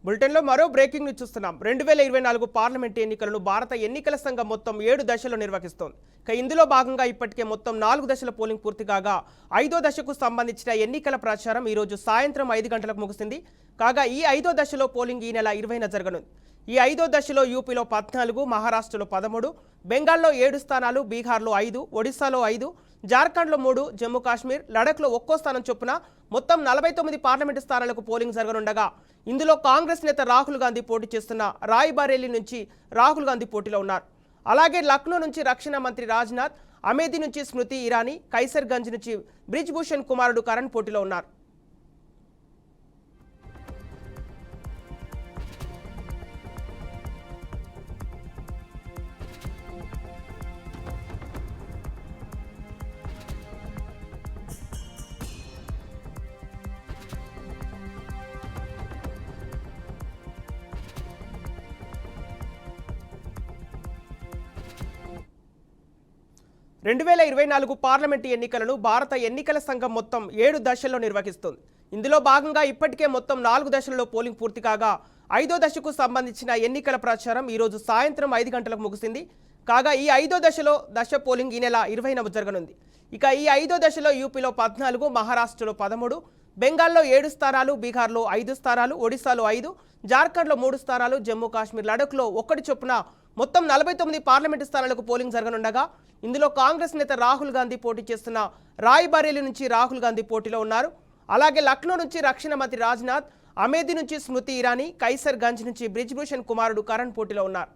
బులెటిన్లో మరో breaking news చూస్తున్నాం. 2024 పార్లమెంట్ ఎన్నికలను భారత ఎన్నికల సంఘం మొత్తం 7 దశల్లో నిర్వహిస్తోంది. ఇందులో భాగంగా ఇప్పటికే మొత్తం 4 దశల పోలింగ్ పూర్తి కాగా 5వ దశకు సంబంధించిన ఎన్నికల ప్రచారం ఈ రోజు సాయంత్రం 5 గంటలకు ముగిసింది. కాగా ఈ 5వ దశలో పోలింగ్ ఈ నెల 20న జరగనుంది. ఈ 5వ దశలో యూపీలో 14, మహారాష్ట్రలో 13, బెంగాల్లో 7 స్థానాలు, బీహార్లో 5, ఒడిశాలో 5, జార్ఖండ్లో 3, జమ్మూ కాశ్మీర్, లడఖ్లో ఒక్కో స్థానం చొప్పున మొత్తం 49 పార్లమెంటు స్థానాలకు పోలింగ్ జరగనుండగా ఇందులో కాంగ్రెస్ నేత రాహుల్ గాంధీ పోటీ చేస్తున్న రాయ్బరేలీ నుంచి రాహుల్ గాంధీ పోటీలో ఉన్నారు. అలాగే లక్నో నుంచి రక్షణ మంత్రి రాజ్నాథ్, అమేథీ నుంచి స్మృతి ఇరానీ, కైసర్గంజ్ నుంచి బ్రిజ్ భూషణ్ కుమారుడు కరణ్ పోటీలో ఉన్నారు. రెండు 2024 పార్లమెంటు ఎన్నికలను భారత ఎన్నికల సంఘం మొత్తం 7 దశల్లో నిర్వహిస్తుంది. ఇందులో భాగంగా ఇప్పటికే మొత్తం 4 దశలలో పోలింగ్ పూర్తి కాగా 5వ దశకు సంబంధించిన ఎన్నికల ప్రచారం ఈరోజు సాయంత్రం 5 గంటలకు ముగిసింది. కాగా ఈ 5వ దశ పోలింగ్ ఈ నెల 20న జరగనుంది. ఇక ఈ 5వ దశలో యూపీలో 14, మహారాష్ట్రలో 13, బెంగాల్లో 7 స్థానాలు, బీహార్లో 5 స్థానాలు, ఒడిశాలో 5, జార్ఖండ్లో 3 స్థానాలు, జమ్మూ కాశ్మీర్, లడఖ్లో 1 చొప్పున మొత్తం 49 పార్లమెంటు స్థానాలకు పోలింగ్ జరగనుండగా ఇందులో కాంగ్రెస్ నేత రాహుల్ గాంధీ పోటీ చేస్తున్న రాయ్బరేలీ నుంచి రాహుల్ గాంధీ పోటీలో ఉన్నారు. అలాగే లక్నో నుంచి రక్షణ మంత్రి రాజ్నాథ్, అమేథీ నుంచి స్మృతి ఇరానీ, కైసర్గంజ్ నుంచి బ్రిజ్ భూషణ్ కుమారుడు కరణ్ పోటీలో ఉన్నారు.